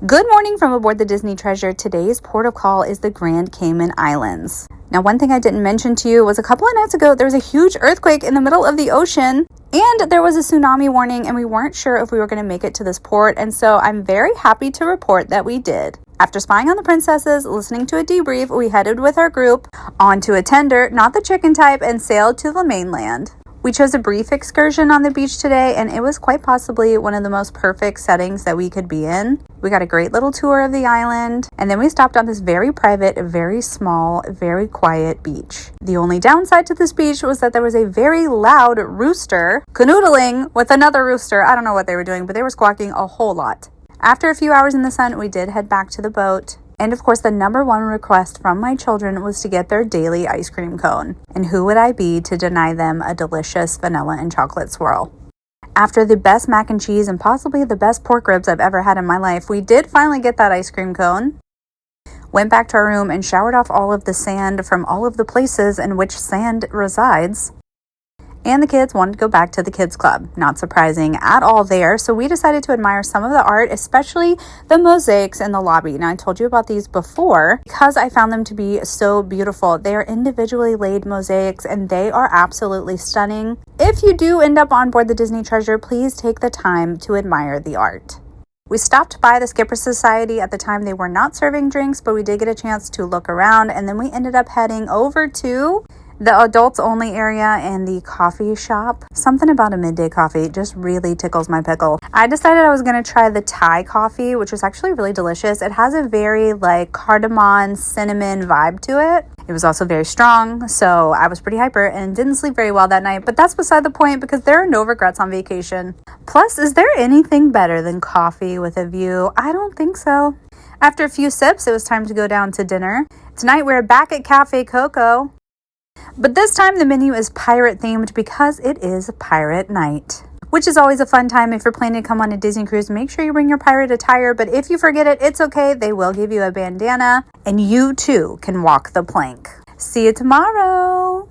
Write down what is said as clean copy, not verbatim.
Good morning from aboard the Disney Treasure. Today's port of call is the Grand Cayman Islands. Now, one thing I didn't mention to you was a couple of nights ago, there was a huge earthquake in the middle of the ocean and there was a tsunami warning and we weren't sure if we were going to make it to this port. And so I'm very happy to report that we did. After spying on the princesses, listening to a debrief, we headed with our group onto a tender, not the chicken type, and sailed to the mainland. We chose a brief excursion on the beach today, and it was quite possibly one of the most perfect settings that we could be in. We got a great little tour of the island, and then we stopped on this very private, very small, very quiet beach. The only downside to this beach was that there was a very loud rooster canoodling with another rooster. I don't know what they were doing, but they were squawking a whole lot. After a few hours in the sun, we did head back to the boat. And of course, the number one request from my children was to get their daily ice cream cone. And who would I be to deny them a delicious vanilla and chocolate swirl? After the best mac and cheese and possibly the best pork ribs I've ever had in my life, we did finally get that ice cream cone. Went back to our room and showered off all of the sand from all of the places in which sand resides. And the kids wanted to go back to the kids club. Not surprising at all there. So we decided to admire some of the art, especially the mosaics in the lobby. Now, I told you about these before because I found them to be so beautiful. They are individually laid mosaics and they are absolutely stunning. If you do end up on board the Disney Treasure, please take the time to admire the art. We stopped by the Skipper Society. At the time, they were not serving drinks, but we did get a chance to look around. And then we ended up heading over to the adults only area and the coffee shop. Something about a midday coffee just really tickles my pickle. I decided I was going to try the Thai coffee, which was actually really delicious. It has a very cardamom cinnamon vibe to it. It was also very strong, so I was pretty hyper and didn't sleep very well that night, but that's beside the point because there are no regrets on vacation. Plus, is there anything better than coffee with a view? I don't think so. After a few sips, it was time to go down to dinner. Tonight, we're back at Cafe Coco. But this time the menu is pirate themed because it is pirate night, which is always a fun time. If you're planning to come on a Disney cruise, make sure you bring your pirate attire. But if you forget it, it's okay. They will give you a bandana and you too can walk the plank. See you tomorrow.